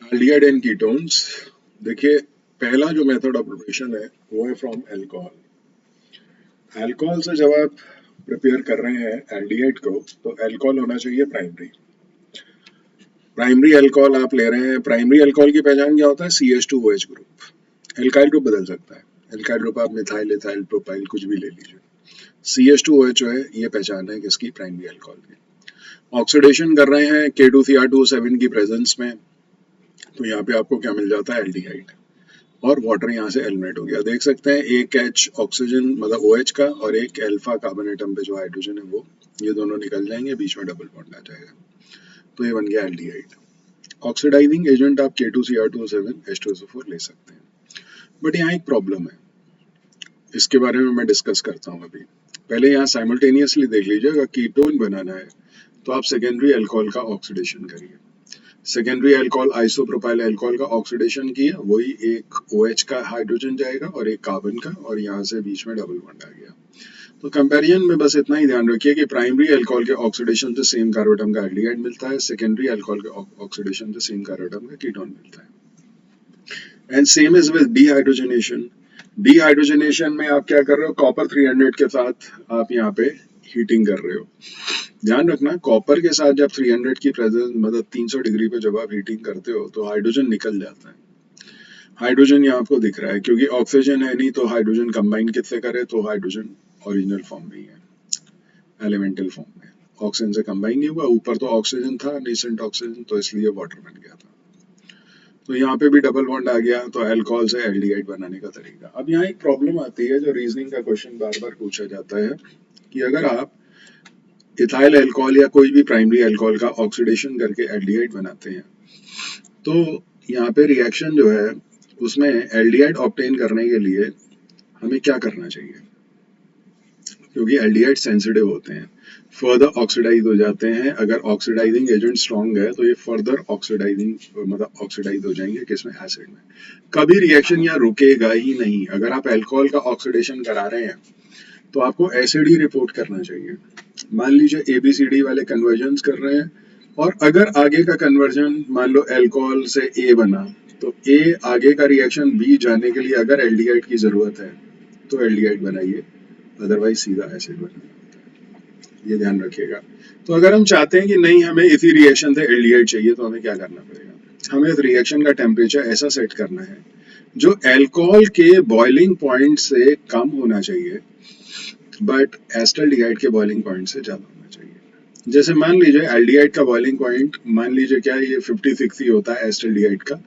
Aldehyde and ketones. देखिए, पहला जो मेथड ऑफ प्रिपरेशन है वो है फ्रॉम अल्कोहल। अल्कोहल से जब आप प्रिपेयर कर रहे हैं एल्डिहाइड को तो अल्कोहल होना चाहिए प्राइमरी। प्राइमरी अल्कोहल आप ले रहे हैं। प्राइमरी अल्कोहल की पहचान क्या होता है? CH2OH group. एल्काइल ग्रुप बदल सकता है। एल्काइल ग्रुप आप मिथाइल, इथाइल, प्रोपाइल कुछ भी ले लीजिए। CH2OH जो है ये पहचान है किसकी? प्राइमरी अल्कोहल की। ऑक्सीडेशन कर रहे हैं K2Cr2O7 की प्रेजेंस में, तो यहाँ पे आपको क्या मिल जाता है? एल्डिहाइड। और वाटर यहाँ से एलिमिनेट हो गया। देख सकते हैं एक H ऑक्सीजन मतलब OH का और एक अल्फा कार्बन एटम पे जो हाइड्रोजन है वो, ये दोनों निकल जाएंगे, बीच में डबल बॉन्ड आ जाएगा, तो ये बन गया एल्डिहाइड। ऑक्सीडाइजिंग एजेंट आप K2Cr2O7 H2SO4 ले सकते हैं। बट यहाँ एक प्रॉब्लम है, इसके बारे में मैं डिस्कस करता हूँ अभी। पहले यहाँ साइमल्टेनियसली देख लीजिए, अगर कीटोन बनाना है तो आप सेकेंडरी अल्कोहल का ऑक्सीडेशन करिए। सेकेंडरी अल्कोहल आइसोप्रोपाइल अल्कोहल का ऑक्सीडेशन किया, वही एक OH का हाइड्रोजन जाएगा और एक कार्बन का, और यहाँ से बीच में डबल बॉन्ड आ गया। तो कंपैरिजन में बस इतना ही ध्यान रखिए कि प्राइमरी अल्कोहल के ऑक्सीडेशन से सेम कार्बोटम का एल्डिहाइड मिलता है, सेकेंडरी अल्कोहल के ऑक्सीडेशन से सेम कार्बोटम का कीटोन मिलता है। And same is with dehydrogenation. Dehydrogenation में आप क्या कर रहे हो? कॉपर 300 के साथ आप यहाँ पे हीटिंग कर रहे हो। ध्यान रखना, कॉपर के साथ जब 300 की प्रेजेंस मतलब 300 डिग्री पे जब आप हीटिंग करते हो तो हाइड्रोजन निकल जाता है। हाइड्रोजन यहाँ आपको दिख रहा है क्योंकि ऑक्सीजन है नहीं, तो हाइड्रोजन कंबाइन किससे करे? तो हाइड्रोजन ओरिजिनल फॉर्म में ही है, एलिमेंटल फॉर्म में। ऑक्सीजन से कंबाइन नहीं हुआ, ऊपर तो ऑक्सीजन था, नेसेंट ऑक्सीजन, तो इसलिए वाटर बन गया था। तो यहाँ पे भी डबल बॉन्ड आ गया, तो अल्कोहल से एल्डिहाइड बनाने का तरीका। अब यहाँ एक प्रॉब्लम आती है, जो रीजनिंग का क्वेश्चन बार बार पूछा जाता है कि अगर आप इथाइल अल्कोहल या कोई भी प्राइमरी अल्कोहल का ऑक्सीडेशन करके एल्डिहाइड बनाते हैं तो यहाँ पे रिएक्शन जो है उसमें एल्डिहाइड ऑब्टेन करने के लिए हमें क्या करना चाहिए? क्योंकि एल्डिहाइड सेंसिटिव होते हैं, फर्दर ऑक्सीडाइज हो जाते हैं। अगर ऑक्सीडाइजिंग एजेंट स्ट्रॉन्ग है तो ये फर्दर ऑक्सीडाइजिंग मतलब ऑक्सीडाइज हो जाएंगे किसमें? एसिड में। कभी रिएक्शन यहाँ रुकेगा ही नहीं। अगर आप अल्कोहल का ऑक्सीडेशन करा रहे हैं तो आपको एसिड ही रिपोर्ट करना चाहिए। मान लीजिए ABCD वाले कन्वर्जन कर रहे हैं, और अगर आगे का कन्वर्जन मान लो अल्कोहल से A बना, तो A आगे का रिएक्शन B जाने के लिए अगर एल्डिहाइड की जरूरत है तो एल्डिहाइड बनाइए, अदरवाइज सीधा एसिड बनाना होता है, ये ध्यान रखिएगा। तो अगर हम चाहते हैं कि नहीं हमें इसी रिएक्शन से एल्डिहाइड चाहिए तो हमें क्या करना पड़ेगा? हमें इस रिएक्शन का टेम्परेचर ऐसा सेट करना है जो अल्कोहल के बॉइलिंग पॉइंट से कम होना चाहिए, बट एस्टल्डिहाइड के बॉइलिंग पॉइंट से ज्यादा होना चाहिए। जैसे मान लीजिए एल्डिहाइड का बॉइलिंग पॉइंट मान लीजिए क्या ये 56 ही होता है एस्टल्डिहाइड का,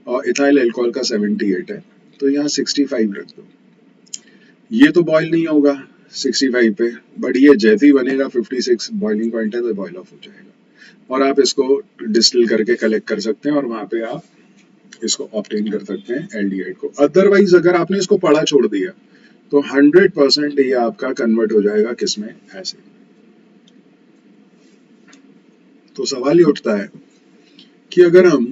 और इथाइल अल्कोहल का 78 है, तो यहाँ 65 रख दो। ये तो बॉयल नहीं होगा 65 पे, बट ये जैसे ही बनेगा 56 बॉइलिंग पॉइंट है तो बॉयल ऑफ हो जाएगा, और आप इसको डिस्टिल करके कलेक्ट कर सकते हैं और वहां पे आप इसको ऑब्टेन कर सकते हैं एल्डिहाइड को। अदरवाइज अगर आपने इसको पड़ा छोड़ दिया तो 100% ये आपका कन्वर्ट हो जाएगा किसमें? एसिड। तो सवाल ये उठता है कि अगर हम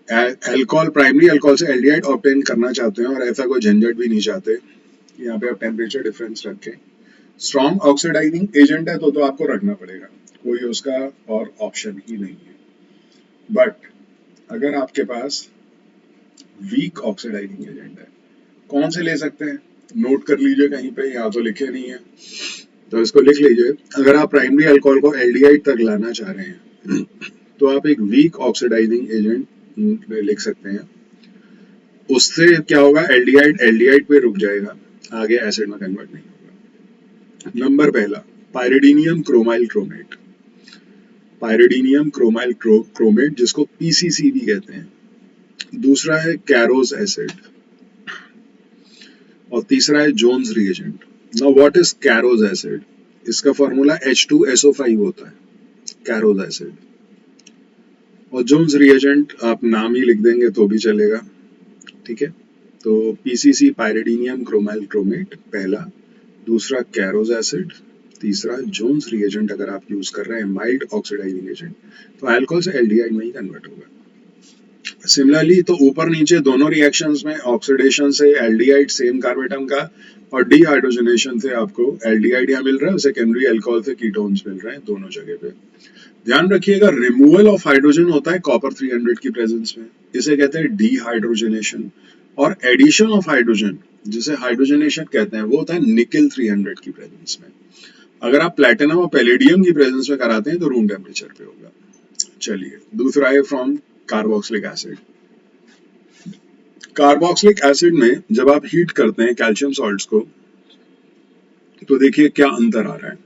अल्कोहल प्राइमरी अल्कोहल से एल्डिहाइड ऑब्टेन करना चाहते हैं और ऐसा कोई झंझट भी नहीं चाहते, यहाँ पे आप टेम्परेचर डिफरेंस रखें, स्ट्रॉन्ग ऑक्सीडाइजिंग एजेंट है तो आपको रखना पड़ेगा, कोई उसका और ऑप्शन ही नहीं है। बट अगर आपके पास वीक ऑक्सीडाइजिंग एजेंट है, कौन से ले सकते हैं? नोट कर लीजिए कहीं पे, यहाँ तो लिखे नहीं है तो इसको लिख लीजिए। अगर आप प्राइमरी अल्कोहल को एल्डिहाइड तक लाना चाह रहे हैं तो आप एक वीक ऑक्सीडाइजिंग एजेंट लिख सकते हैं। उससे क्या होगा? एल्डिहाइड एल्डिहाइड पे रुक जाएगा, आगे एसिड में कन्वर्ट नहीं होगा। नंबर पहला, पायरिडीनियम क्रोमाइल क्रोमेट। पायरिडीनियम क्रोमाइल क्रोमेट जिसको PCC भी कहते हैं। दूसरा है कैरोज एसिड, और तीसरा है Jones reagent. Now what is Caro's acid? इसका फॉर्मूला H2SO5 होता है, कैरोज एसिड। और जोन्स रिएजेंट आप नाम ही लिख देंगे तो भी चलेगा, ठीक है। तो PCC पायरिडीनियम क्रोमाइल क्रोमेट पहला, दूसरा कैरोज एसिड, तीसरा जोन्स रिएजेंट अगर आप यूज कर रहे हैं माइल्ड ऑक्सीडाइजिंग एजेंट, तो अल्कोहल से एल्डिहाइड में ही कन्वर्ट होगा। सिमिलरली तो ऊपर नीचे दोनों रिएक्शंस में ऑक्सीडेशन से एल्डिहाइड सेम कार्बेटम का और डीहाइड्रोजनेशन से आपको एल्डिहाइड यहाँ मिल रहा है, सेकेंडरी अल्कोहल से कीटोन्स मिल रहे हैं दोनों जगह पे। ध्यान रखिएगा रिमूवल ऑफ हाइड्रोजन होता है कॉपर 300 की प्रेजेंस में, इसे कहते हैं डीहाइड्रोजनेशन। और एडिशन ऑफ हाइड्रोजन जिसे हाइड्रोजनेशन कहते हैं वो होता है निकेल 300 की प्रेजेंस में। अगर आप प्लैटिनम और पैलेडियम की प्रेजेंस में कराते हैं तो रूम टेम्परेचर पे होगा। चलिए दूसरा है from carboxylic acid. Carboxylic acid में जब आप हीट करते हैं कैल्शियम सॉल्ट्स को तो देखिए क्या अंतर आ रहा है।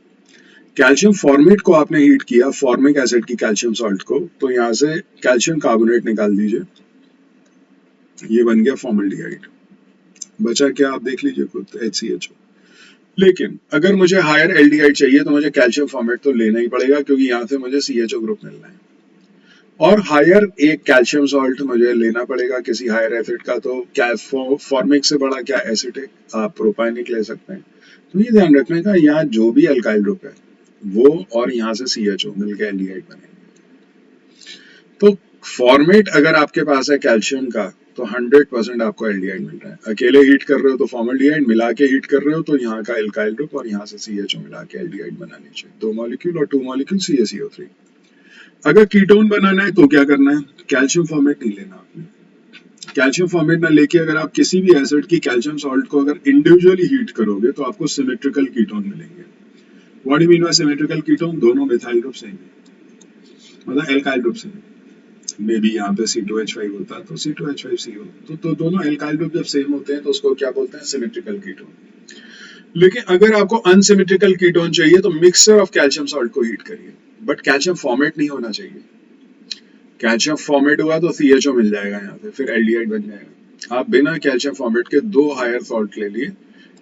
कैल्शियम फॉर्मेट को आपने हीट किया फॉर्मिक एसिड की कैल्शियम सॉल्ट को, तो यहां से कैल्शियम कार्बोनेट निकाल दीजिए, ये बन गया फॉर्मल्डिहाइड। बचा क्या आप देख लीजिए खुद, HCHO। लेकिन अगर मुझे हायर एल्डिहाइड चाहिए तो मुझे कैल्शियम फॉर्मेट तो लेना ही पड़ेगा क्योंकि यहाँ से मुझे CHO ग्रुप मिलना है। और हायर एक कैल्शियम सॉल्ट मुझे लेना पड़ेगा किसी हायर एसिड का, तो क्या फॉर्मिक से बड़ा क्या एसिटिक आप प्रोपाइनिक ले सकते हैं। तो ये ध्यान रखने का यहाँ जो भी अल्काइल ग्रुप है वो और यहाँ से CHO मिलकर एल्डिहाइड बनेंगे। तो फॉर्मेट अगर आपके पास है कैल्शियम का तो 100% आपको एल्डिहाइड मिल रहा है। अकेले हीट कर रहे हो तो फॉर्मल्डिहाइड, मिला के हीट कर रहे हो तो यहाँ का एल्काइल ग्रुप और यहाँ से CHO मिला के एल्डिहाइड बना लीजिए, 2 मॉलिक्यूल और 2 मॉलिक्यूल CaCO3। अगर कीटोन बनाना है तो क्या करना है, कैल्शियम फॉर्मेट नहीं लेना आपने। कैल्शियम फॉर्मेट ना लेके अगर आप किसी भी एसिड की कैल्शियम सॉल्ट को अगर इंडिविजुअली हीट करोगे तो आपको सिमेट्रिकल कीटोन मिलेंगे। What do mean by symmetrical ketone, दोनों मिथाइल ग्रुप सेम है, मतलब एल्काइल ग्रुप सेम है। मे बी यहाँ पे C2H5 होता तो C2H5CO, तो दोनों एल्काइल ग्रुप जब सेम होते हैं तो उसको क्या बोलते हैं, सिमेट्रिकल कीटोन। लेकिन अगर आपको अनसिमेट्रिकल कीटोन चाहिए तो मिक्सचर ऑफ कैल्शियम सॉल्ट को हीट करिए, बट कैल्शियम फॉर्मेट नहीं होना चाहिए। कैल्शियम फॉर्मेट हुआ तो CHO मिल जाएगा यहाँ पे, फिर एल्डिहाइड बन जाएगा। आप बिना कैल्शियम फॉर्मेट के 2 हायर सॉल्ट ले लिए,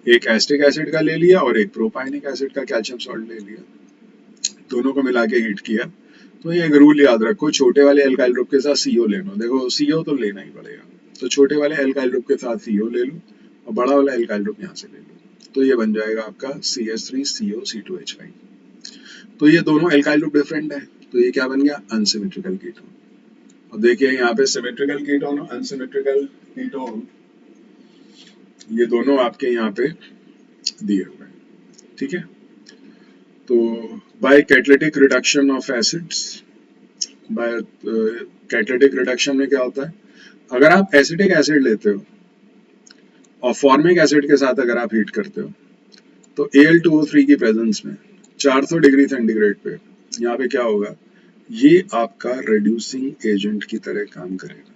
एक एस्टिक एसिड का ले लिया और एक प्रोपाइनिक एसिड का कैल्शियम सॉल्ट ले लिया, दोनों को मिला के हीट किया। तो ये एक रूल याद रखो, छोटे वाले एल्काइल ग्रुप के साथ CO ले लो, देखो CO तो लेना ही पड़ेगा, तो छोटे वाले एल्काइल ग्रुप के साथ CO ले लो और बड़ा वाला एल्काइल ग्रुप यहाँ से ले लो, तो ये बन जाएगा आपका CH3CO C2H5। तो ये दोनों एल्काइल ग्रुप डिफरेंट है, तो ये क्या बन गया, अनसिमेट्रिकल कीटोन। और देखिए यहाँ पे सिमेट्रिकल कीटोन और अनसिमेट्रिकल कीटोन ये दोनों आपके यहाँ पे दिए हुए हैं, ठीक है। तो by catalytic reduction of acids, by catalytic reduction में क्या होता है, अगर आप एसिटिक एसिड लेते हो और फॉर्मिक एसिड के साथ अगर आप हीट करते हो तो Al2O3 की प्रेजेंस में 400 डिग्री सेंटीग्रेड पे यहाँ पे क्या होगा, ये आपका रिड्यूसिंग एजेंट की तरह काम करेगा।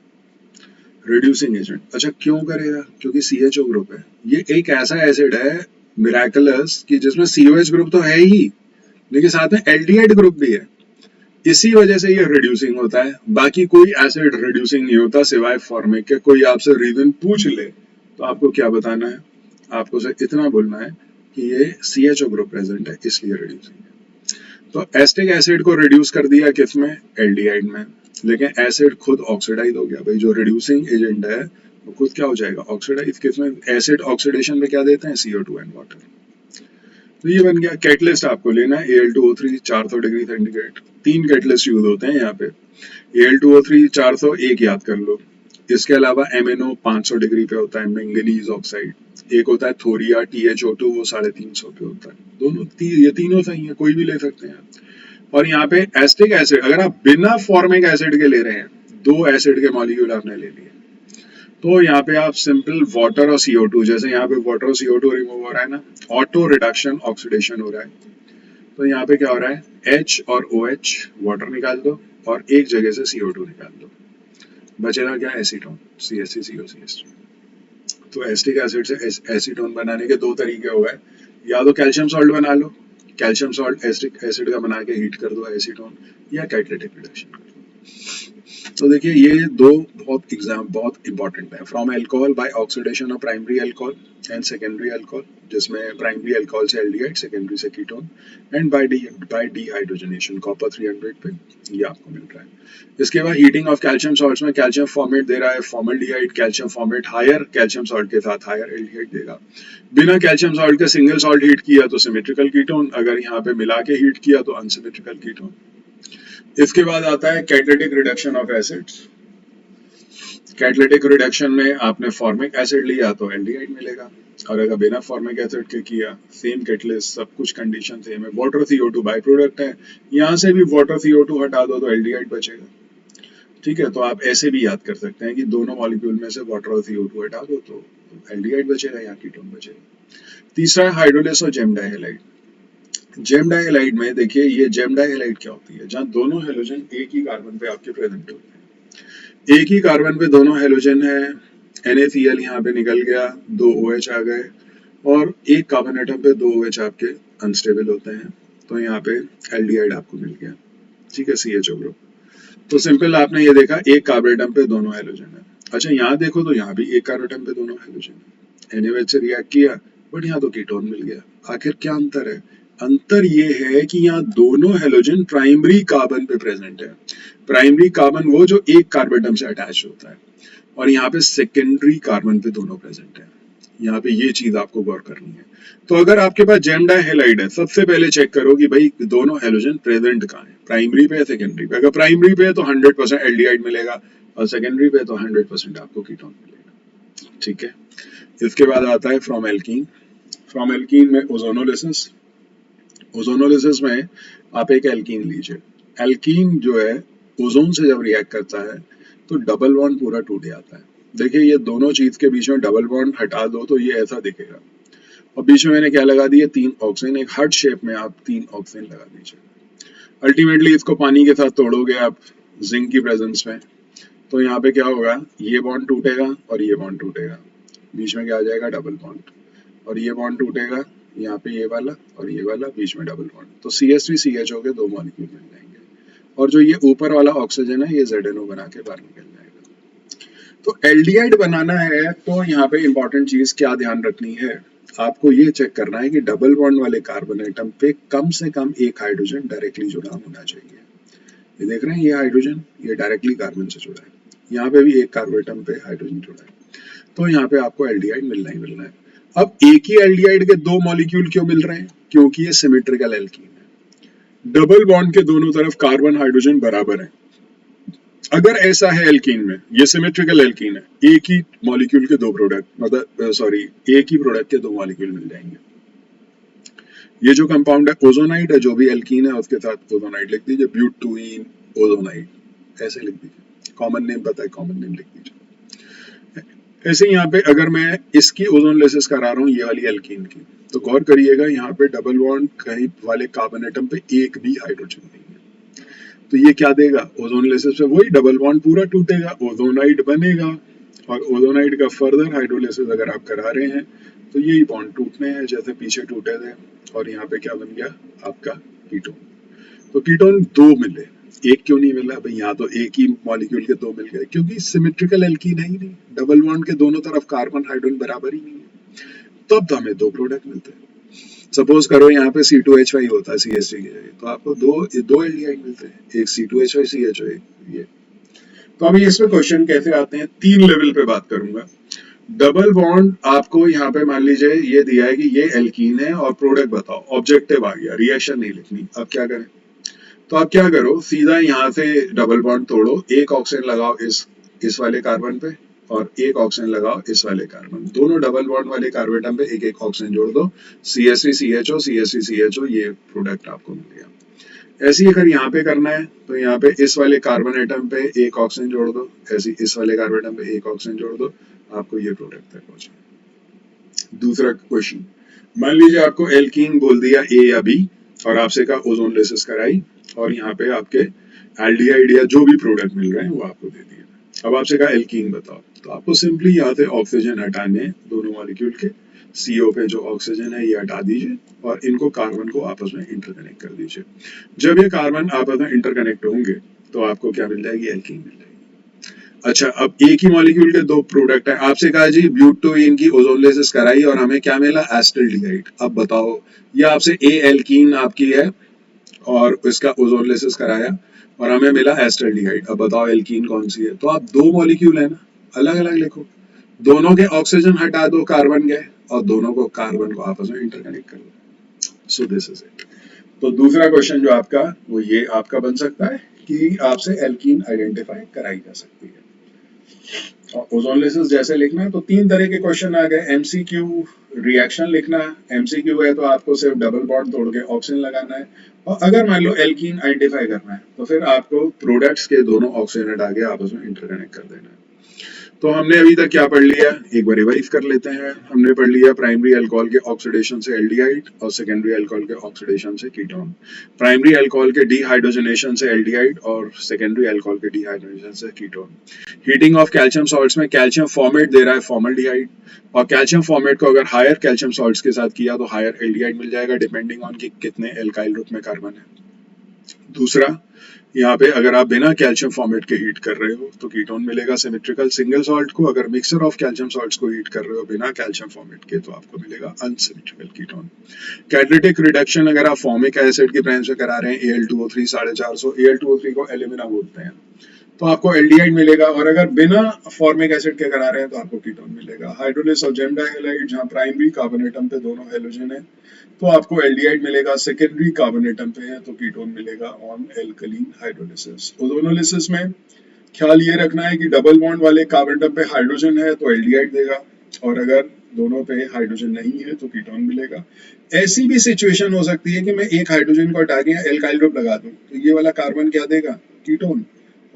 रिड्यूसिंग एजेंट, अच्छा क्यों करेगा, क्योंकि CHO ग्रुप है। ये एक ऐसा एसिड है मिराकुलस कि जिसमें COH ग्रुप तो है ही लेकिन साथ में एल्डिहाइड ग्रुप भी है, इसी वजह से ये रिड्यूसिंग होता है। बाकी कोई एसिड रिड्यूसिंग नहीं होता सिवाय फॉर्मिक के। कोई आपसे रीजन पूछ ले तो आपको क्या बताना है, आपको सिर्फ इतना बोलना है कि ये CHO ग्रुप प्रेजेंट है इसलिए रिड्यूसिंग है। तो एस्टिक एसिड को रिड्यूस कर दिया किस में, एल्डिहाइड में, लेकिन एसिड खुद ऑक्सीडाइज हो गया। भाई जो रिड्यूसिंग एजेंट है वो खुद क्या हो जाएगा, ऑक्सीडाइज। किस में, एसिड ऑक्सीडेशन में क्या देते हैं, CO2 एंड वाटर। तो ये बन गया। कैटलिस्ट आपको लेना है Al2O3 400 degree centigrade. 3 catalyst use होते हैं यहाँ पे, Al2O3 400 एक याद कर लो। इसके अलावा MnO 500 डिग्री पे होता है, मैंगनीज ऑक्साइड। एक होता है थोरिया THO2 वो 350 पे होता है। दोनों ये तीनों सही है, कोई भी ले सकते हैं। और यहाँ पे एस्टिक एसिड अगर आप बिना फॉर्मिक एसिड के ले रहे हैं, 2 एसिड के मॉलिक्यूल आपने ले लिए, तो यहाँ पे आप सिंपल वाटर और CO2, जैसे यहाँ पे वाटर और CO2 रिमूव हो रहा है ना, ऑटो रिडक्शन ऑक्सीडेशन हो रहा है। तो यहाँ पे क्या हो रहा है, H और OH वाटर निकाल दो और एक जगह से CO2 निकाल दो, बचेगा क्या, एसीटोन, CH3COCH3। तो एस्टिक एसिड से एसीटोन बनाने के 2 तरीके हो गए, या तो कैल्शियम सॉल्ट बना लो, कैल्शियम सॉल्ट एस्टिक एसिड का बना के हीट कर दो एसीटोन, या कैटालिटिक रिडक्शन कर दो। तो देखिए ये दो बहुत इंपॉर्टेंट है, from alcohol by oxidation of primary alcohol and secondary alcohol, जिसमें प्राइमरी अल्कोहल से एल्डिहाइड, सेकेंडरी से ketone, and by dehydrogenation copper 300 पे, ये आपको मिल रहा है। इसके बाद हीटिंग ऑफ कैल्शियम सॉल्ट्स में कैल्शियम फॉर्मेट दे रहा है formaldehyde, calcium formate higher calcium salt के साथ हायर एल्डिहाइड देगा। बिना कैल्शियम सॉल्ट के सिंगल सॉल्ट हीट किया तो सिमेट्रिकल कीटोन, अगर यहाँ पे मिला के हीट किया तो अनसिमेट्रिकल कीटोन। इसके बाद आता है catalytic reduction of acids. Catalytic reduction में आपने फॉर्मिक एसिड लिया तो एल्डिहाइड मिलेगा, और अगर बिना फॉर्मिक एसिड के किया सेम कैटलिस्ट, सब कुछ कंडीशन सेम है, वाटर CO2 बाई प्रोडक्ट है, यहाँ से भी वाटर CO2 हटा दो तो एल्डिहाइड बचेगा। ठीक है, तो आप ऐसे भी याद कर सकते हैं कि दोनों मॉलिक्यूल में से वाटर और CO2 हटा दो तो एल्डिहाइड बचेगा, यहाँ कीटोन बचेगा। तीसरा है हाइड्रोलिस और जेम डाइहैलाइड। जेम डाइहैलाइड में देखिए, ये जेम डाइहैलाइड क्या होती है, जहाँ दोनों हेलोजन एक ही कार्बन पे आपके प्रेजेंट होते हैं, एक ही कार्बन पे दोनों हेलोजन है, NaCl यहाँ पे निकल गया, दो OH आ गए, और एक कार्बन एटम पे दो OH आपके अनस्टेबल होते हैं, तो यहाँ पे एल्डिहाइड आपको मिल गया। ठीक है, CHO ग्रुप। तो सिंपल आपने ये देखा, एक कार्बन एटम पे दोनों हेलोजन है। अच्छा, यहाँ देखो तो यहाँ भी एक कार्बन एटम पे दोनों हेलोजन है, NaOH से रिएक्ट किया बट यहाँ तो कीटोन मिल गया। आखिर क्या अंतर है? अंतर ये है कि यहाँ दोनों हेलोजन प्राइमरी कार्बन पे प्रेजेंट है। प्राइमरी कार्बन वो जो एक कार्बन एटम से अटैच होता है, और यहाँ पे सेकेंडरी कार्बन पे दोनों प्रेजेंट है। यहाँ पे ये चीज आपको गौर करनी है। तो अगर आपके पास जेम डाइहैलाइड है, सबसे पहले चेक करो कि भाई दोनों हेलोजन प्रेजेंट कहाँ है, प्राइमरी पे या सेकेंडरी पे। अगर प्राइमरी पे है तो 100% एल्डिहाइड मिलेगा, और सेकेंडरी पे तो 100% आपको कीटोन मिलेगा। ठीक है, इसके बाद आता है फ्रॉम एल्कीन। फ्रॉम एल्कीन में ओजोनोलिसिस। ओजोनोलिसिस में आप एक एल्कीन लीजिए। एल्कीन जो है ओजोन से जब रिएक्ट करता है तो डबल बॉन्ड पूरा टूट जाता है। देखिए, ये दोनों चीज के बीच में डबल बॉन्ड हटा दो तो ये ऐसा दिखेगा, और बीच में मैंने क्या लगा दिए, 3 ऑक्सीजन, एक हार्ट शेप में आप 3 ऑक्सीजन लगा दीजिए। अल्टीमेटली इसको पानी के साथ तोड़ोगे आप जिंक की प्रेजेंस में, तो यहाँ पे क्या होगा, ये बॉन्ड टूटेगा और ये बॉन्ड टूटेगा, बीच में क्या आ जाएगा, डबल बॉन्ड, और ये बॉन्ड टूटेगा, यहाँ पे ये वाला और ये वाला, बीच में डबल बॉन्ड, तो CH3CHO के 2 मॉलिक्यूल मिल जाएंगे, और जो ये ऊपर वाला ऑक्सीजन है ये ZNO बना के बाहर निकल जाएगा। तो एल्डिहाइड बनाना है तो यहाँ पे इंपॉर्टेंट चीज क्या ध्यान रखनी है, आपको ये चेक करना है कि डबल बॉन्ड वाले कार्बन एटम पे कम से कम एक हाइड्रोजन डायरेक्टली जुड़ा होना चाहिए। ये देख रहे हैं, ये हाइड्रोजन ये डायरेक्टली कार्बन से जुड़ा है, यहाँ पे भी एक कार्बन एटम पे हाइड्रोजन जुड़ा है, तो यहाँ पे आपको एल्डिहाइड मिलना ही मिलना है। अब एक ही एल्डिहाइड के 2 मॉलिक्यूल क्यों मिल रहे हैं, क्योंकि ये सिमेट्रिकल एल्कीन है, डबल बॉन्ड के दोनों तरफ कार्बन हाइड्रोजन बराबर है। अगर ऐसा है एल्कीन में, ये सिमेट्रिकल एल्कीन है, एक ही मॉलिक्यूल के 2 प्रोडक्ट, मतलब सॉरी, एक ही प्रोडक्ट के 2 मॉलिक्यूल मिल जाएंगे। ये जो कंपाउंड है ओजोनाइड है, जो भी एल्कीन है उसके साथ ओजोनाइड लिख दीजिए, ब्यूटूइन ओजोनाइड ऐसे लिख दीजिए, कॉमन नेम पता है, कॉमन नेम लिख दीजिए। ऐसे यहाँ पे अगर मैं इसकी ओजोनलेसिस करा रहा हूँ, ये वाली एल्कीन की, तो गौर करिएगा यहाँ पे डबल बॉन्ड कहीं वाले कार्बन एटम पे एक भी हाइड्रोजन नहीं है, तो ये क्या देगा, ओजोनलेसिस पे वही डबल बॉन्ड पूरा टूटेगा, ओजोनाइड बनेगा, और ओजोनाइड का फर्दर हाइड्रोलिसिस अगर आप करा रहे हैं तो यही बॉन्ड टूटने हैं जैसे पीछे टूटे थे, और यहाँ पे क्या बन गया आपका कीटोन। तो कीटोन 2 मिले, एक क्यों नहीं मिला भाई, यहाँ तो एक ही मॉलिक्यूल के 2 मिल गए, क्योंकि सिमेट्रिकल एल्कीन है ही नहीं, डबल बॉन्ड के दोनों तरफ कार्बन हाइड्रोजन बराबर ही नहीं है, तब तो हमें 2 प्रोडक्ट मिलते हैं। सपोज करो यहाँ पे C2H5 होता है CH3 के जगह, तो आपको दो एल्डिहाइड मिलते हैं, एक C2H5 CHO, ये। तो अभी इसमें क्वेश्चन कैसे आते हैं, 3 लेवल पे बात करूंगा। डबल बॉन्ड आपको यहाँ पे मान लीजिए ये दिया है कि ये एल्कीन है और प्रोडक्ट बताओ, ऑब्जेक्टिव आ गया, रिएक्शन नहीं लिखनी, अब क्या करें, तो आप क्या करो, सीधा यहाँ से डबल बॉन्ड तोड़ो, एक ऑक्सीजन लगाओ इस वाले कार्बन पे, और एक ऑक्सीजन लगाओ इस वाले कार्बन, दोनों डबल बॉन्ड वाले कार्बन एटम पे एक एक ऑक्सीजन जोड़ दो, CH3CHO ये प्रोडक्ट आपको मिल गया। ऐसे ही अगर यहाँ पे करना है तो यहाँ पे इस वाले कार्बन एटम पे एक ऑक्सीजन जोड़ दो, ऐसे इस वाले कार्बन एटम पे एक ऑक्सीजन जोड़ दो, आपको ये प्रोडक्ट तक पहुंचे। दूसरा क्वेश्चन, मान लीजिए आपको एल्कीन बोल दिया A या B, और आपसे कहा ओजोनलेसिस कराई, और यहाँ पे आपके एल्डिहाइड या जो भी प्रोडक्ट मिल रहे हैं वो आपको दे दिए। अब आपसे कहा एल्कीन बताओ, तो आपको सिंपली यहाँ से ऑक्सीजन हटाने दोनों मॉलिक्यूल के, CO पे जो ऑक्सीजन है ये हटा दीजिए, और इनको कार्बन को आपस में इंटरकनेक्ट कर दीजिए। जब ये कार्बन आपस में इंटरकनेक्ट होंगे तो आपको क्या मिल जाएगी, एल्कीन मिल जाएगी। अच्छा, अब एक ही मॉलिक्यूल के 2 प्रोडक्ट है, आपसे कहा जी ब्यूटोइन की ओजोनलेसिस कराई और हमें क्या मिला, एसिटाल्डिहाइड। अब बताओ, ये आपसे A एल्कीन आपकी है और इसका ओजोनलेसिस कराया और हमें मिला एसिटाल्डिहाइड, अब बताओ एल्कीन कौन सी है, तो आप 2 मॉलिक्यूल है ना, अलग अलग लिखो, दोनों के ऑक्सीजन हटा दो, कार्बन गए, और दोनों को कार्बन को आपस में इंटरकनेक्ट कर दो। सो दिस इज इट। तो दूसरा क्वेश्चन जो आपका वो ये आपका बन सकता है कि आपसे एल्कीन आइडेंटिफाई कराई जा सकती है। ओजोनलिसिस जैसे लिखना है तो 3 तरह के क्वेश्चन आ गए। एमसीक्यू रिएक्शन लिखना है, एमसीक्यू है तो आपको सिर्फ डबल बॉन्ड तोड़ के ऑक्सीजन लगाना है, और अगर मान लो एल्कीन आइडेंटिफाई करना है तो फिर आपको प्रोडक्ट्स के दोनों ऑक्सीजन हटा के आपस में इंटरकनेक्ट कर देना है। तो हमने अभी तक क्या पढ़ लिया, एक बार रिवाइज कर लेते हैं। हमने पढ़ लिया प्राइमरी अल्कोहल के ऑक्सीडेशन से एल्डिहाइड और सेकेंडरी अल्कोहल के ऑक्सीडेशन से कीटोन, प्राइमरी अल्कोहल के डीहाइड्रोजनेशन से एल्डिहाइड और सेकेंडरी अल्कोहल के डीहाइड्रोजनेशन से ketone. Heating of calcium salts में कैल्शियम फॉर्मेट दे रहा है फॉर्मल्डिहाइड, और कैल्शियम फॉर्मेट को अगर हायर कैल्शियम सॉल्ट्स के साथ किया तो हायर एल्डिहाइड मिल जाएगा, डिपेंडिंग ऑन कि कितने एल्काइल ग्रुप में कार्बन है। दूसरा, यहाँ पे अगर आप बिना कैल्शियम फॉर्मेट के हीट कर रहे हो तो कीटोन मिलेगा सिमेट्रिकल सिंगल सॉल्ट को, अगर मिक्सचर ऑफ कैल्शियम सॉल्ट्स को हीट कर रहे हो बिना कैल्शियम फॉर्मेट के तो आपको मिलेगा अनसिमेट्रिकल कीटोन। कैटालिटिक रिडक्शन अगर आप फॉर्मिक एसिड की प्रेजेंस में करा रहे हैं Al2O3 450, Al2O3 को एल्यूमिना बोलते हैं, तो आपको एल्डिहाइड मिलेगा, और अगर बिना फॉर्मिक एसिड के करा रहे हैं तो आपको कीटोन मिलेगा। हाइड्रोलिस ऑफ जेम डाइहैलाइड, जहां प्राइमरी कार्बन एटम पे दोनों हेलोजन है तो आपको एल्डिहाइड मिलेगा, सेकेंडरी कार्बन एटम पे है तो कीटोन मिलेगा ऑन एल्कलीन हाइड्रोलिसिस। ओजोनोलिसिस में ख्याल ये रखना है कि डबल बॉन्ड वाले कार्बन एटम पे हाइड्रोजन है तो एल्डिहाइड देगा, और अगर दोनों पे हाइड्रोजन नहीं है तो कीटोन मिलेगा। ऐसी भी सिचुएशन हो सकती है कि मैं एक हाइड्रोजन को हटा के एल्काइल ग्रुप लगा दूं तो ये वाला कार्बन क्या देगा, कीटोन,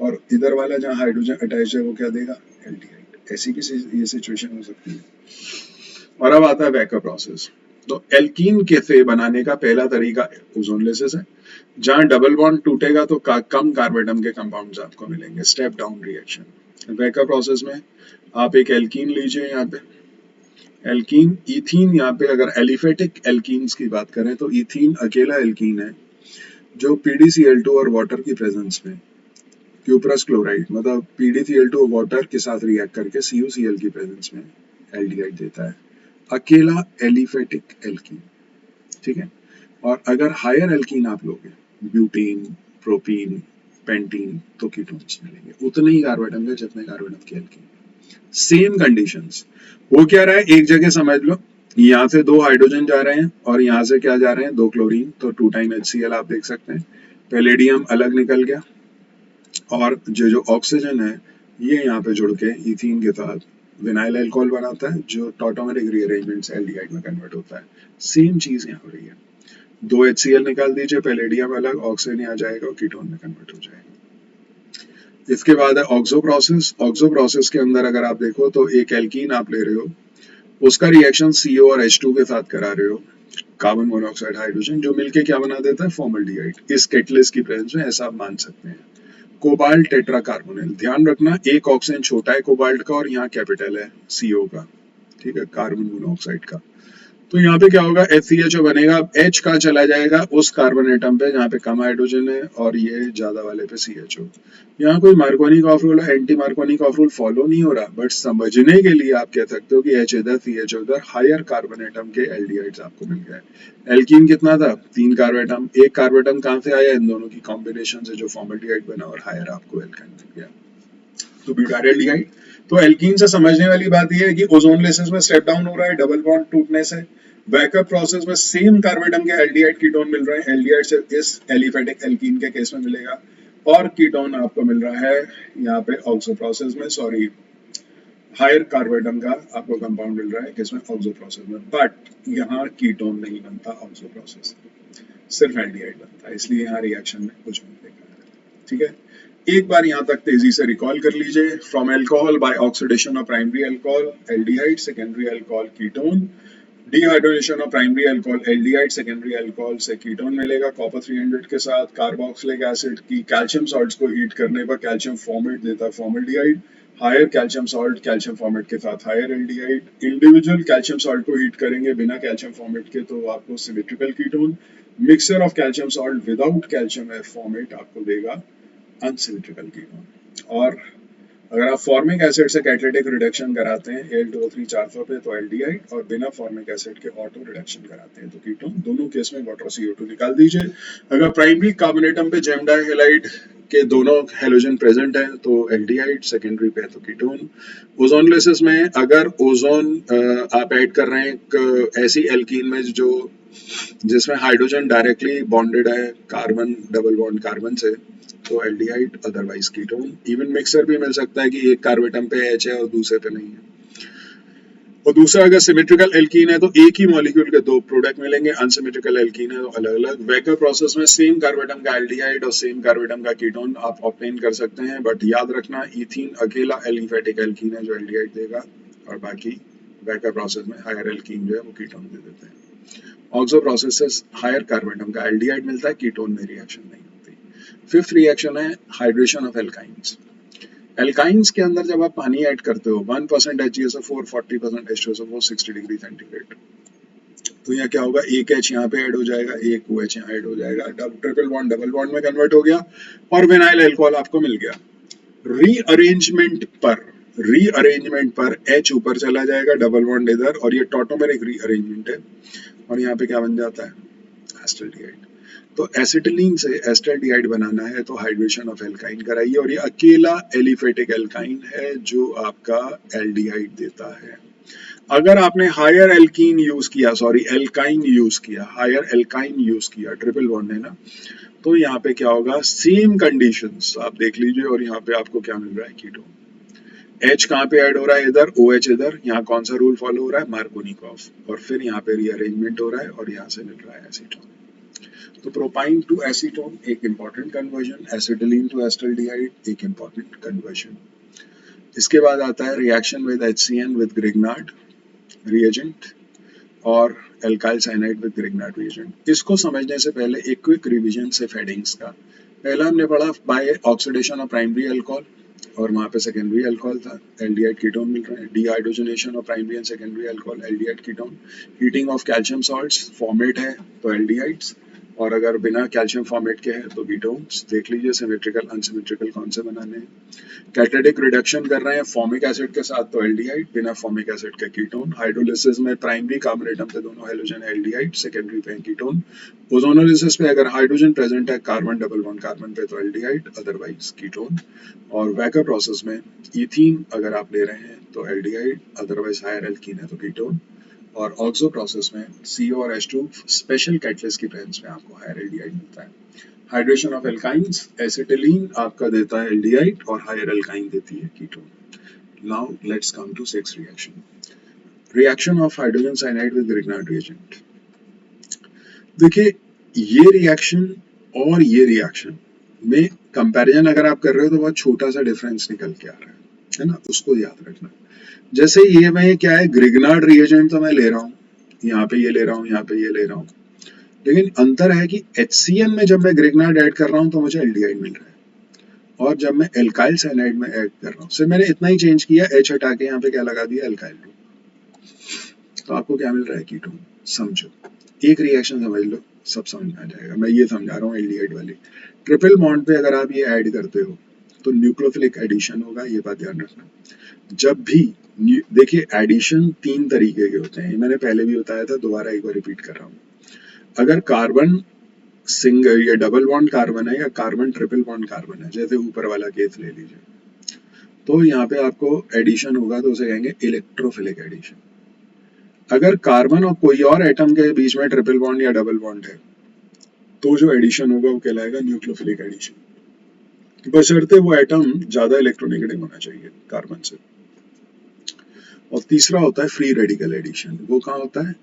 और इधर वाला जहां हाइड्रोजन अटैच है वो क्या देगा, एल्डिहाइड। ऐसी भी ये सिचुएशन हो सकती है। और अब आता है वैकर प्रोसेस। तो एल्कीन के से बनाने का पहला तरीका ओजोनलिसिस है, जहां डबल बॉन्ड टूटेगा तो कम कार्बन के कंपाउंड्स आपको मिलेंगे, step down reaction. Wacker process में आप एक एल्कीन लीजिए, यहाँ पे एल्कीन इथीन, यहाँ पे अगर एलिफेटिक एल्कीन्स की बात करें तो इथीन अकेला एल्कीन है जो PdCl2 और वाटर की प्रेजेंस में क्यूप्रस क्लोराइड मतलब PdCl2 वाटर के साथ रिएक्ट करके CuCl की प्रेजेंस में एल्डिहाइड देता है, अकेला एलिफेटिक एल्कीन, ठीक है। और अगर हायर एल्कीन आप लोगे, ब्यूटीन, प्रोपीन, पेंटीन, तो कीटोन्स मिलेंगे उतने ही कार्बन के जितने कार्बन के एल्कीन। सेम कंडीशंस हो क्या रहा है, एक जगह समझ लो, यहाँ से 2 हाइड्रोजन जा रहे हैं और यहाँ से क्या जा रहे हैं, 2 क्लोरीन, तो 2 टाइम HCl आप देख सकते हैं। पैलेडियम अलग निकल गया, और जो ऑक्सीजन है ये यहाँ पे जुड़ के इथीन के साथ विनाइल अल्कोहल बनाता है जो टॉटोमेरिक रीअरेंजमेंट से एल्डिहाइड में कन्वर्ट होता है। सेम चीज यहाँ हो रही है, 2 HCl निकाल दीजिए, पैलेडियम अलग, ऑक्सीजन यहाँ जाएगा और कीटोन में कन्वर्ट हो जाएगा। इसके बाद है ऑक्सो प्रोसेस। ऑक्सो प्रोसेस के अंदर अगर आप देखो तो एक एल्कीन आप ले रहे हो, उसका रिएक्शन CO और H2 के साथ करा रहे हो, कार्बन मोनोऑक्साइड हाइड्रोजन, जो मिलके क्या बना देता है, फॉर्मल्डिहाइड। इस कैटलिस्ट की प्रेजेंस में ऐसा आप मान सकते हैं। कोबाल्ट टेट्राकार्बोनिल, ध्यान रखना एक ऑक्सीजन छोटा है कोबाल्ट का और यहाँ कैपिटल है CO का, ठीक है, कार्बन मोनोऑक्साइड का। तो यहाँ पे क्या होगा, HCHO बनेगा, H का चला जाएगा उस कार्बन एटम पे जहाँ पे कम हाइड्रोजन है और ये ज्यादा वाले पे CHO। यहाँ कोई Markovnikov of rule anti Markovnikov of rule follow नहीं हो रहा, बट समझने के लिए आप कह सकते हो कि H इधर CHO उधर, हायर कार्बन एटम के एल्डिहाइड्स आपको मिल गए। एल्कीन कितना था, 3 कार्बन एटम, एक कार्बन एटम कहाँ से आया, इन दोनों की कॉम्बिनेशन से जो फॉर्मल्डिहाइड बना, और हायर आपको एल्काइन मिल गया, तो ब्यूटाइलडिहाइड। तो एल्कीन से समझने वाली बात यह है कि ओजोनलिसिस में स्टेप डाउन हो रहा है डबल बॉन्ड टूटने से, बैकअप प्रोसेस में सेम कार्बन के एल्डिहाइड कीटोन मिल रहे हैं, एल्डिहाइड से इस एलिफेटिक एल्कीन के केस में मिलेगा, और कीटोन आपको मिल रहा है यहाँ पे ऑक्सो प्रोसेस में, सॉरी हायर कार्बन का आपको कंपाउंड मिल रहा है किसमें, ऑक्सो प्रोसेस में। बट यहाँ कीटोन नहीं बनता ऑक्सो प्रोसेस, सिर्फ एल्डिहाइड बनता है, इसलिए यहाँ रिएक्शन में कुछ नहीं देखा, ठीक है। एक बार यहाँ तक तेजी से रिकॉल कर लीजिए, from alcohol by oxidation of primary alcohol aldehyde, secondary alcohol ketone, dehydrogenation of primary alcohol aldehyde, secondary alcohol से कीटोन मिलेगा कॉपर 300 के साथ। कार्बोक्सिलिक एसिड की कैल्शियम सॉल्ट्स को हीट करने पर कैल्शियम फॉर्मेट देता है formaldehyde, higher calcium salt calcium formate के साथ higher aldehyde. Individual calcium salt को हीट करेंगे बिना कैल्शियम फॉर्मेट के तो आपको symmetrical ketone, mixture of calcium salt without calcium formate आपको देगा अनसिमेट्रिकल कीटोन। और अगर आप फॉर्मिक एसिड से कैटालिटिक रिडक्शन कराते हैं Al2O3 400 पे तो एल्डिहाइड, और बिना फॉर्मिक एसिड के ऑटो रिडक्शन कराते हैं तो कीटोन, दोनों केस में वाटर CO2 निकाल दीजिए। अगर प्राइमरी कार्बन एटम पे जेम डाइहैलाइड के दोनों हेलोजन प्रेजेंट है तो एल्डिहाइड, सेकेंडरी पे तो कीटोन। ओजोनलिसिस में अगर ओजोन आप ऐड कर रहे हैं एक ऐसी एल्कीन में जिसमें हाइड्रोजन डायरेक्टली बॉन्डेड है कार्बन डबल बॉन्ड कार्बन से, तो aldehyde otherwise ketone. Even mixer भी मिल सकता है कि एक कार्बेटम पे H है और दूसरे पे नहीं है। और दूसरा, अगर सिमेट्रिकल एल्कीन है तो एक ही मॉलिक्यूल के दो प्रोडक्ट मिलेंगे, अनसिमेट्रिकल एल्कीन है तो अलग अलग। वैकर प्रोसेस में सेम कार्बेटम का एल्डिहाइड और सेम कार्बेटम का कीटोन आप ऑब्टेन कर सकते हैं, बट याद रखना इथीन अकेला एलिफेटिक एल्कीन है जो एल्डिहाइड देगा, और बाकी वैकर प्रोसेस में हायर एल्कीन जो है वो कीटोन दे देते हैं। ऑक्सो प्रोसेस से हायर कार्बेटम का एल्डिहाइड मिलता है, कीटोन में रिएक्शन नहीं होती। फिफ्थ रिएक्शन है हाइड्रेशन ऑफ एल्काइंस। एल्काइंस के अंदर जब आप पानी ऐड करते हो 1% HgSO4, 40% H2SO4, 60 डिग्री सेंटीग्रेड, तो यहाँ क्या होगा, एक H यहाँ पे ऐड हो जाएगा, एक OH यहाँ ऐड हो जाएगा, ट्रिपल बॉन्ड डबल बॉन्ड में कन्वर्ट हो गया और विनाइल अल्कोहल आपको मिल गया। रीअरेंजमेंट पर H ऊपर चला जाएगा, डबल बॉन्ड इधर, और ये टॉटोमेरिक रीअरेंजमेंट है, और यहाँ पे क्या बन जाता है, एसिटाल्डिहाइड। तो एसिटिलीन से एसिटाल्डिहाइड बनाना है तो हाइड्रेशन ऑफ एल्काइन कराइए, और ये अकेला एलिफेटिक एल्काइन है जो आपका एल्डिहाइड देता है। अगर आपने हायर एल्कीन यूज किया, सॉरी एल्काइन यूज किया, हायर एल्काइन यूज किया, ट्रिपल बॉन्ड है ना, तो यहाँ पे क्या होगा, सेम कंडीशंस आप देख लीजिए, और यहाँ पे आपको क्या मिल रहा है, कीटोन। H कहाँ पे ऐड हो रहा है, इधर, OH इधर, यहाँ कौन सा रूल फॉलो हो रहा है, मार्कोनिकॉफ, और फिर यहाँ पे रीअरेंजमेंट हो रहा है और यहाँ से मिल रहा है एसीटोन। तो प्रोपाइन टू एसीटोन एक important conversion, acetylene to acetaldehyde एक इंपॉर्टेंट कन्वर्जन। इसके बाद आता है reaction with HCN with Grignard reagent और alkyl cyanide with Grignard reagent. इसको समझने से पहले एक क्विक रिवीजन से हेडिंग्स का। पहला हमने पढ़ा by oxidation of primary alcohol, और वहां पे सेकेंडरी अल्कोहल था, एल्डिहाइड कीटोन मिल रहे हैं। Dehydrogenation of primary and secondary alcohol, aldehyde ketone. Heating of calcium salts, formate है तो एल्डिहाइड्स, और अगर बिना कैल्शियम फॉर्मेट के हैं तो कीटोन्स। देख लीजिए सिमेट्रिकल अनसिमेट्रिकल कौन से बनाने हैं। कैटालिटिक रिडक्शन कर रहे हैं फॉर्मिक एसिड के साथ तो एल्डिहाइड, बिना फॉर्मिक एसिड के कीटोन। हाइड्रोलिसिस में प्राइमरी कार्बन एटम पे दोनों हेलोजन एल्डिहाइड, सेकेंडरी पे कीटोन। ओजोनोलिसिस पे अगर हाइड्रोजन प्रेजेंट है कार्बन डबल बॉन्ड कार्बन पे तो एल्डिहाइड, अदरवाइज कीटोन। और वैकर प्रोसेस में इथीन अगर आप ले रहे हैं तो एल्डिहाइड, अदरवाइज हायर एल्कीन है तो कीटोन। और ऑक्सो प्रोसेस में CO और H2 स्पेशल कैटलिस्ट की प्रेजेंस में आपको हायर एल्डिहाइड मिलता है। हाइड्रेशन ऑफ एल्काइंस, एसिटिलीन आपका देता है एल्डिहाइड और हायर एल्काइन देती है ketone. Now let's come to six reaction. Reaction of hydrogen cyanide with Grignard reagent. देखिए ये रिएक्शन और ये रिएक्शन में कंपैरिजन अगर आप कर रहे हो तो बहुत छोटा सा डिफरेंस निकल के आ रहा है ना, उसको याद रखना। जैसे ये मैं क्या है, ग्रिग्नार्ड रिएजेंट तो मैं ले रहा हूँ, यहाँ पे ये ले रहा हूँ, यहाँ पे ये ले रहा हूँ, लेकिन अंतर है कि HCN में जब मैं ग्रिग्नार्ड ऐड कर रहा हूँ तो मुझे एल्डिहाइड मिल रहा है, और जब मैं एल्काइल साइनाइड में ऐड कर रहा हूँ, सिर्फ मैंने इतना ही चेंज किया, H हटा के यहाँ पे क्या लगा दिया, एल्काइल ग्रुप, तो आपको क्या मिल रहा है, कीटोन। समझो, एक रिएक्शन समझ लो, सब समझ में आ जाएगा। मैं ये समझा रहा हूँ एल्डिहाइड वाली। ट्रिपल बॉन्ड पे अगर आप ये ऐड करते हो तो न्यूक्लियोफिलिक एडिशन होगा, ये बात ध्यान रखना। जब भी देखिए एडिशन तीन तरीके के होते हैं, मैंने पहले भी बताया था, दोबारा एक बार रिपीट कर रहा हूँ। अगर कार्बन सिंगल या डबल बॉन्ड कार्बन है या कार्बन ट्रिपल बॉन्ड कार्बन है, जैसे ऊपर वाला केस ले लीजिए, तो यहाँ पे आपको एडिशन होगा तो उसे कहेंगे इलेक्ट्रोफिलिक एडिशन। अगर कार्बन और कोई और एटम के बीच में ट्रिपल बॉन्ड या डबल बॉन्ड है तो जो एडिशन होगा वो कहलाएगा न्यूक्लियोफिलिक एडिशन, बशर्ते वो एटम ज्यादा इलेक्ट्रोनेगेटिव होना चाहिए कार्बन से। और तीसरा होता है फ्री रेडिकल एडिशन, वो कहाँ होता है,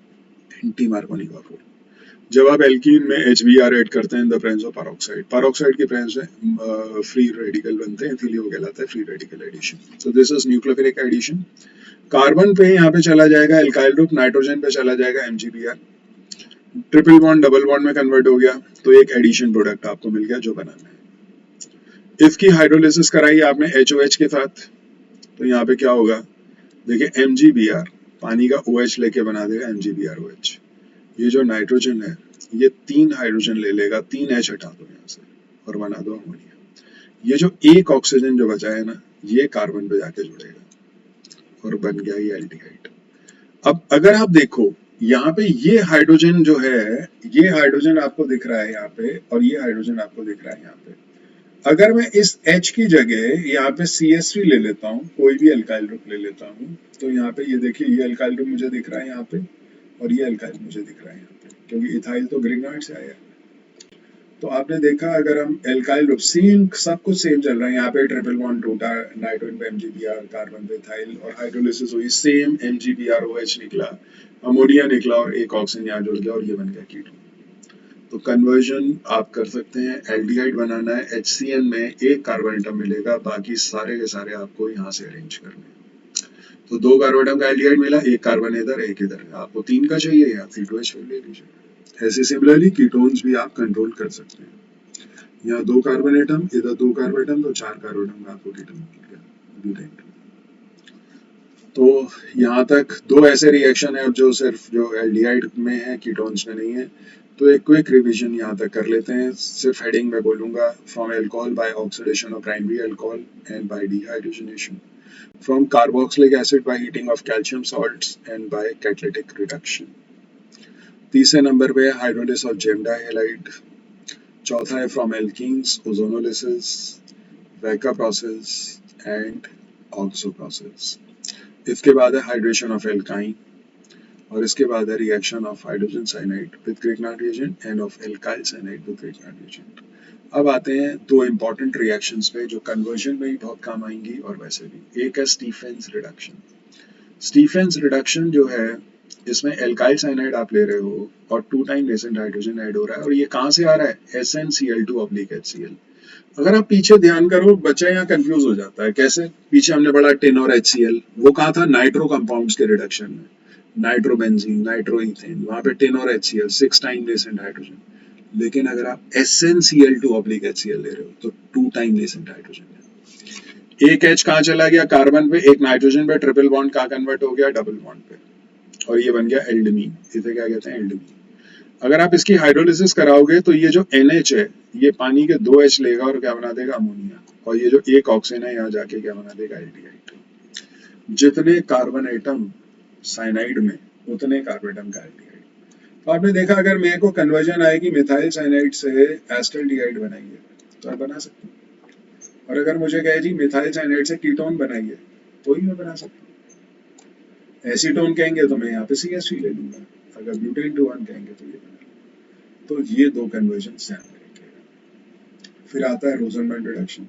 एंटी मार्कोनिकॉफ रूल। जब आप एल्कीन में HBr ऐड करते हैं in the presence of peroxide, peroxide की प्रेजेंस में फ्री रेडिकल बनते हैं, इसलिए वो कहलाता है free radical addition. So this is nucleophilic addition. Carbon पे यहाँ पे चला जाएगा एल्काइल ग्रुप, नाइट्रोजन पे चला जाएगा MgBr, triple bond double bond में कन्वर्ट हो गया तो एक एडिशन प्रोडक्ट आपको मिल गया जो बनाना है। इसकी हाइड्रोलिसिस कराई आपने HOH के साथ, तो यहाँ पे क्या होगा, देखिए MgBr पानी का OH लेके बना देगा MgBrOH। ये जो नाइट्रोजन है ये 3 हाइड्रोजन ले लेगा, 3 H हटा दो यहाँ से और बना दो अमोनिया। ये जो एक ऑक्सीजन जो बचा है ना, ये कार्बन पे जाके जुड़ेगा और बन गया ये एल्डिहाइड। अब अगर आप देखो यहाँ पे ये हाइड्रोजन जो है, ये हाइड्रोजन आपको दिख रहा है यहाँ पे, और ये हाइड्रोजन आपको दिख रहा है यहाँ पे। अगर मैं इस H की जगह यहाँ पे CH3 ले लेता हूँ, कोई भी अल्काइल ग्रुप ले लेता हूँ, तो यहाँ पे ये देखिए ये अल्काइल ग्रुप मुझे दिख रहा है यहाँ पे, और ये अल्काइल मुझे दिख रहा है यहाँ पे, क्योंकि इथाइल तो ग्रिग्नार्ड से आया। तो आपने देखा अगर हम एल्काइल ग्रुप सेम सब कुछ सेम चल रहा है, यहाँ पे ट्रिपल बॉन्ड टूटा, नाइट्रोजन पे एमजीबीआर, कार्बन पे इथाइल और हाइड्रोलिसिस हुई, सेम एमजीबीआर ओएच निकला, अमोनिया निकला और एक ऑक्सीजन यहाँ जुड़ गया और ये बन गया कीटोन। तो कन्वर्जन आप कर सकते हैं, एल्डिहाइड बनाना है, HCN में एक कार्बन एटम मिलेगा, बाकी सारे के सारे आपको यहाँ से अरेंज करने हैं। तो 2 कार्बन एटम का एल्डिहाइड मिला, एक कार्बन इधर एक इधर, आपको 3 का चाहिए या C2H5 ले लीजिए। ऐसे सिमिलरली कीटोन्स भी आप कंट्रोल कर सकते हैं, यहाँ 2 कार्बन एटम, इधर 2 कार्बन एटम, तो 4 कार्बन एटम का आपको कीटोन मिल गया, ब्यूटेन। तो यहाँ तक 2 ऐसे रिएक्शन है अब जो सिर्फ जो एल्डिहाइड में है, कीटोन्स में नहीं है। तो एक क्विक रिवीजन यहाँ तक कर लेते हैं, सिर्फ हेडिंग में बोलूंगा, from alcohol by oxidation of primary alcohol and by dehydrogenation, from carboxylic acid by heating of calcium salts and by catalytic reduction. तीसरे नंबर पे हाइड्रोलिसिस ऑफ जेमडा हैलाइड। चौथा है from alkenes, ozonolysis, Wacker process and oxo process. इसके बाद है hydration of alkyne और इसके बाद है reaction of hydrogen cyanide with Grignard reagent end of alkyl cyanide with Grignard reagent. अब आते हैं 2 इंपॉर्टेंट रिएक्शंस पे जो कन्वर्जन में भी बहुत काम आएंगी और वैसे भी। एक है स्टीफेंस रिडक्शन। स्टीफेंस रिडक्शन जो है, इसमें एल्काइल साइनाइड आप ले रहे हो और 2 टाइम नेसेंट हाइड्रोजन ऐड हो रहा है और ये कहाँ से आ रहा है, SnCl2/HCl। अगर आप पीछे ध्यान करो, बच्चा यहाँ कंफ्यूज हो जाता है, कैसे? पीछे हमने पढ़ा टिन और HCl, वो कहाँ था, नाइट्रो कंपाउंड्स के रिडक्शन में, नाइट्रोबेंजीन, नाइट्रोइथेन, वहां पे टिन और HCl 6 टाइम नेसेंट हाइड्रोजन। लेकिन अगर आप SnCl2/HCl ले रहे हो तो 2 टाइम नेसेंट हाइड्रोजन है। एक H कहाँ चला गया, कार्बन पे, एक नाइट्रोजन पे, ट्रिपल बॉन्ड कहाँ कन्वर्ट हो गया, डबल बॉन्ड पे, और ये बन गया एल्डमीन। इसे क्या कहते हैं, एल्डमीन। अगर आप इसकी हाइड्रोलिसिस कराओगे तो ये जो NH है, ये पानी के 2 H लेगा और क्या बना देगा, अमोनिया, और ये जो एक ऑक्सीजन है यहाँ जाके क्या बना देगा, एल्डिहाइड। जितने कार्बन एटम साइनाइड में उतने कार्बन एटम का एल्डिहाइड। तो आपने देखा अगर मेरे को कन्वर्जन आएगी मिथाइल साइनाइड से एस्टल्डिहाइड बनाइए तो आप बना सकते हैं, और अगर मुझे कहे जी मिथाइल साइनाइड से कीटोन बनाइए तो ही मैं बना सकता हूँ। एसीटोन कहेंगे तो मैं यहाँ पे CH3 ले लूंगा, अगर ब्यूटेन टू 1 कहेंगे तो ये बना। तो ये 2 कन्वर्जन ध्यान में रखिएगा। फिर आता है रोजनमैन रिडक्शन।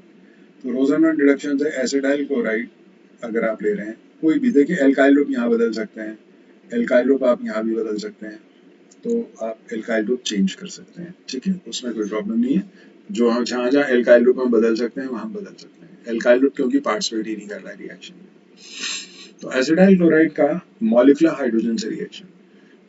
तो रोजनमैन रिडक्शन से एसिडाइल क्लोराइड अगर आप ले रहे हैं, कोई भी, देखिए एल्काइल ग्रुप यहाँ बदल सकते हैं, एल्काइल ग्रुप आप यहाँ भी बदल सकते हैं, तो आप एल्काइल ग्रुप चेंज कर सकते हैं, ठीक है, उसमें कोई प्रॉब्लम नहीं है। जो हम जहाँ जहाँ एल्काइल ग्रुप हम बदल सकते हैं वहां बदल सकते हैं, एल्काइल ग्रुप क्योंकि पार्टिसिपेट ही नहीं कर रहा है रिएक्शन में। तो एसिडाइल क्लोराइड का मॉलिक्यूलर हाइड्रोजन से रिएक्शन,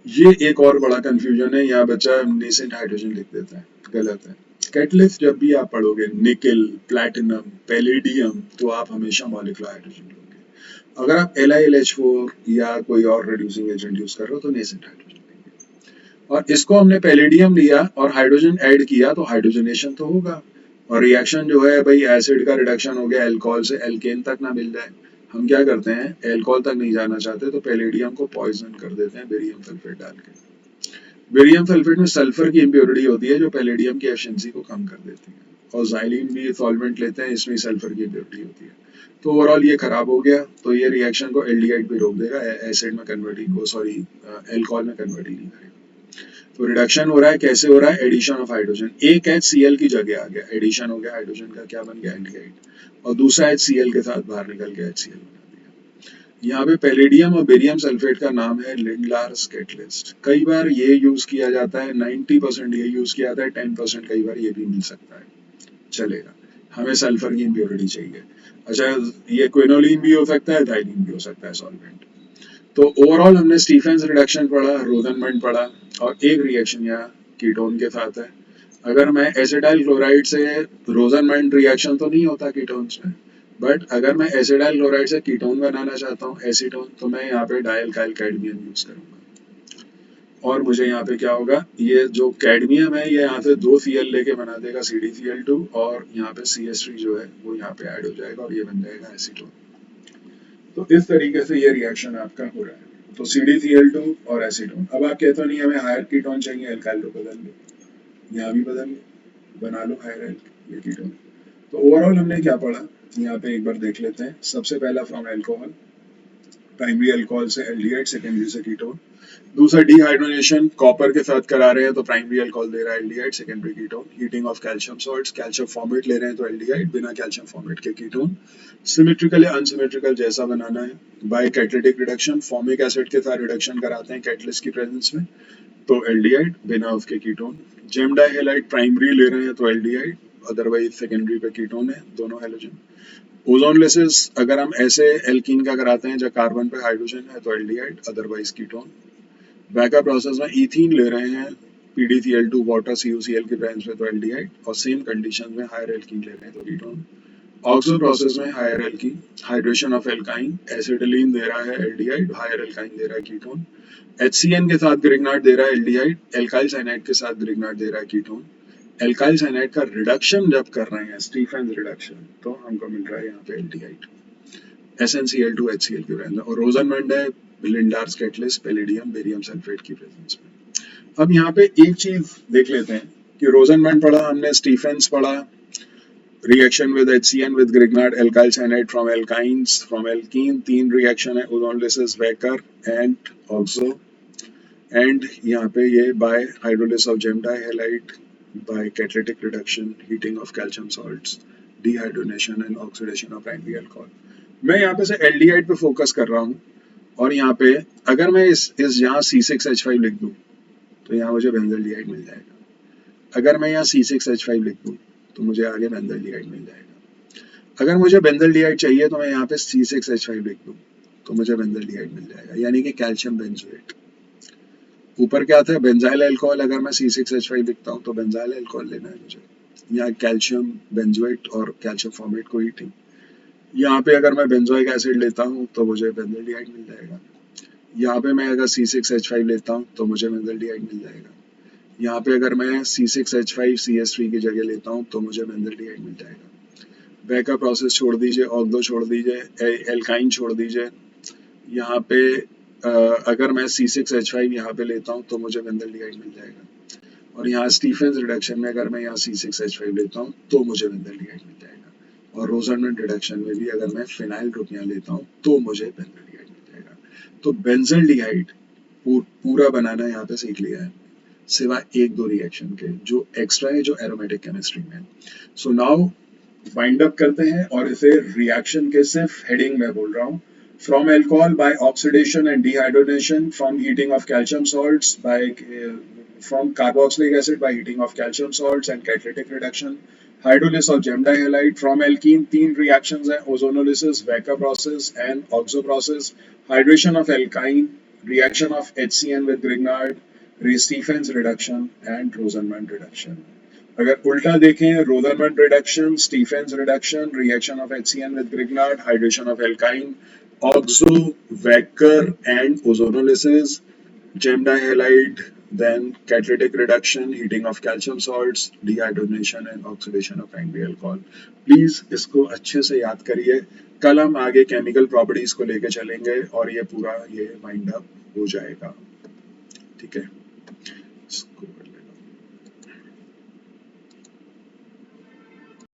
ये एक और बड़ा कंफ्यूजन है, यहाँ बच्चा नेसेंट हाइड्रोजन लिख देता है, गलत है। कैटलिस्ट जब भी आप पढ़ोगे, निकेल, प्लैटिनम, पैलेडियम, तो आप हमेशा मॉलिक्यूलर हाइड्रोजन लोगे। अगर आप LiLH4 या कोई और रिड्यूसिंग एजेंट यूज कर रहे हो तो नेसेंट हाइड्रोजन लेंगे। और इसको हमने पैलेडियम लिया और हाइड्रोजन ऐड किया तो हाइड्रोजनेशन तो होगा, और रिएक्शन जो है भाई, एसिड का रिडक्शन हो गया, एल्कोहल से एल्केन तक ना मिल जाए। हम क्या करते हैं, एल्कोहल तक नहीं जाना चाहते तो पैलेडियम को पॉइजन कर देते हैं बेरियम सल्फेट डाल के। बेरियम सल्फेट में सल्फर की इम्प्योरिटी होती है जो पैलेडियम की एफिशिएंसी को कम कर देती है, और जाइलिन भी सॉल्वेंट लेते हैं, इसमें सल्फर की इम्प्योरिटी होती है। तो ओवरऑल ये खराब हो गया, तो ये रिएक्शन को एल्डिहाइड पे रोक देगा, एसिड में कन्वर्टिंग को, सॉरी एल्कोहल में कन्वर्ट ही नहीं करेगा। तो रिडक्शन हो रहा है, कैसे हो रहा है, एडिशन ऑफ हाइड्रोजन, एक HCl की जगह आ गया, एडिशन हो गया हाइड्रोजन का, क्या बन गया, एल्डिहाइड, और दूसरा HCl के साथ बाहर निकल गया, HCl बना दिया। यहाँ पे पैलेडियम और बेरियम सल्फेट का नाम है लिंडलार्स कैटलिस्ट। कई बार ये यूज किया जाता है, 90% ये यूज किया जाता है, 10% कई बार ये भी मिल सकता है, चलेगा। हमें सल्फर की इम्प्योरिटी चाहिए। अच्छा, ये क्विनोलिन भी हो सकता है, थाइलिन भी हो सकता है सॉल्वेंट। तो ओवरऑल हमने स्टीफेंस रिडक्शन पढ़ा, रोजनमैन पढ़ा, और एक रिएक्शन यहाँ कीटोन के साथ है। अगर मैं एसिडाइल क्लोराइड से, रोजनमैन रिएक्शन तो नहीं होता कीटोन्स में, बट अगर मैं एसिडाइल क्लोराइड से कीटोन बनाना चाहता हूँ, एसीटोन, तो मैं यहाँ पे डाइल्काइल कैडमियम यूज करूंगा, और मुझे यहाँ पे क्या होगा, ये जो कैडमियम है ये यहाँ से 2 Cl लेके बना देगा CdCl2, और यहाँ पे CH3 जो है वो यहाँ पे ऐड हो जाएगा और ये बन जाएगा एसीटोन। तो इस तरीके से ये रिएक्शन आपका हो रहा है। तो CdCl2 और एसीटोन। अब आप कहते हो नहीं हमें हायर कीटोन चाहिए, एल्काइल ग्रुप बदल लो, यहाँ भी बदल लो, बना लो हायर ये कीटोन। तो ओवरऑल हमने क्या पढ़ा, यहाँ पे एक बार देख लेते हैं। सबसे पहला फ्रॉम एल्कोहल, प्राइमरी अल्कोहल से एल्डिहाइड, सेकेंडरी से कीटोन। दूसरा डिहाइड्रोनेशन कॉपर के साथ करा रहे हैं तो प्राइमरी अल्कोहल दे रहा है aldehyde, secondary ketone. Heating of calcium salts, calcium formate ले रहे हैं तो एल्डिहाइड, बिना कैल्शियम फॉर्मेट के कीटोन। सिमेट्रिकल या अनसिमेट्रिकल जैसा बनाना है। By catalytic reduction, formic acid के साथ रिडक्शन कराते हैं कैटलिस्ट की प्रेजेंस में तो एल्डिहाइड, बिना उसके कीटोन। जेम डाइहेलाइड प्राइमरी ले रहे हैं तो एल्डिहाइड, अदरवाइज सेकेंडरी पे कीटोन है दोनों हैलोजन। ओजोन लेसिस अगर हम ऐसे एल्कीन का कराते हैं जहाँ कार्बन पे हाइड्रोजन है तो aldehyde, otherwise ketone. Backup process में इथीन ले रहे हैं PdCl2 वाटर CuCl की प्रेजेंस में तो एल्डिहाइड, और सेम कंडीशन में हायर एल्कीन ले रहे हैं तो कीटोन। ऑक्सो प्रोसेस में higher alkene, hydration of alkyne, acetylene दे रहा है एल्डिहाइड, हायर एल्काइन दे रहा है कीटोन। HCN के साथ ग्रिग्नाइट दे रहा है एल्डिहाइड, एल्काइल साइनाइड के साथ ग्रिग्नाइट दे रहा है कीटोन। एल्काइल साइनाइड का रिडक्शन जब कर रहे हैं स्टीफेंस रिडक्शन तो हमको मिल रहा है यहाँ पे एल्डिहाइड, SnCl2 HCl की प्रेजेंस में। और रोजनमंड है लिंडार्स कैटलिस्ट पैलेडियम बेरियम सल्फेट की प्रेजेंस में। अब यहाँ पे एक चीज देख लेते हैं कि रोजनमंड पढ़ा हमने, स्टीफेंस पढ़ा, reaction with HCN with Grignard alkyl cyanide from alkynes from alkene, तीन reaction है ozonolysis Wecker and oxo, and यहाँ पे ये by hydrolysis of gem dihalide by catalytic reduction, heating of calcium salts, dehydrogenation and oxidation of primary alcohol। मैं यहाँ पे से aldehyde पे फोकस कर रहा हूँ, और यहाँ पे अगर मैं इस यहाँ C6H5 लिख दूँ तो यहाँ मुझे बेंजल्डिहाइड मिल जाएगा। अगर मैं यहाँ C6H5 लिख दूँ तो मुझे आगे बेंजल्डिहाइड मिल जाएगा। अगर मुझे बेंजल्डिहाइड चाहिए तो मैं यहाँ पे C6H5 लिख दूँ तो मुझे बेंजल्डिहाइड मिल जाएगा, यानी कि कैल्शियम बेंजोएट। ऊपर क्या था बेंजाइल अल्कोहल, अगर मैं C6H5 लिखता हूँ तो बेंजाइल अल्कोहल लेना है मुझे, यहाँ कैल्शियम बेंजोएट और कैल्शियम फॉर्मेट को हीटिंग। यहाँ पे अगर मैं बेंजोइक एसिड लेता हूँ तो मुझे बेंजल्डिहाइड मिल जाएगा। यहाँ पे मैं अगर C6H5 लेता हूँ तो मुझे बेंजल्डिहाइड मिल जाएगा। यहाँ पे अगर मैं C6H5 CS3 की जगह लेता हूँ तो मुझे बेंजल्डिहाइड मिल जाएगा। बैकअप प्रोसेस छोड़ दीजिए, ऑक्सो छोड़ दीजिए, एल्काइन छोड़ दीजिए। यहाँ पे अगर मैं C6H5 यहाँ पे लेता हूँ तो मुझे बेंजल्डिहाइड मिल जाएगा, और यहाँ स्टीफेंस रिडक्शन में अगर मैं यहाँ C6H5 लेता हूँ तो मुझे बेंजल्डिहाइड मिल जाएगा, और रोजनमंड रिडक्शन में भी अगर मैं फिनाइल ग्रुप यहाँ लेता हूँ तो मुझे बेंजल्डिहाइड मिल जाएगा। तो बेंजल्डिहाइड पूरा बनाना यहाँ पे सीख लिया है, सिवाय एक दो रिएक्शन के जो एक्स्ट्रा है जो एरोमेटिक केमिस्ट्री में। सो नाउ वाइंड अप करते हैं, और इसे रिएक्शन के सिर्फ हेडिंग में बोल रहा हूँ। From alcohol by oxidation and dehydrogenation, from heating of calcium salts by from carboxylic acid by heating of calcium salts and catalytic reduction, hydrolysis of gem dihalide from alkene, तीन reactions हैं ozonolysis, Wacker process and oxo process, hydration of alkyne, reaction of HCN with Grignard, Stephens reduction and Rosenmund reduction। अगर उल्टा देखें, Rosenmund reduction, Stephens reduction, reaction of HCN with Grignard, hydration of alkyne, oxo, Wacker and ozonolysis, gem dihalide, then catalytic reduction, heating of calcium salts, dehydrogenation and oxidation of primary alcohol। Please इसको अच्छे से याद करिए, कल हम आगे chemical properties को लेके चलेंगे और ये पूरा ये वाइंड अप हो जाएगा, ठीक है।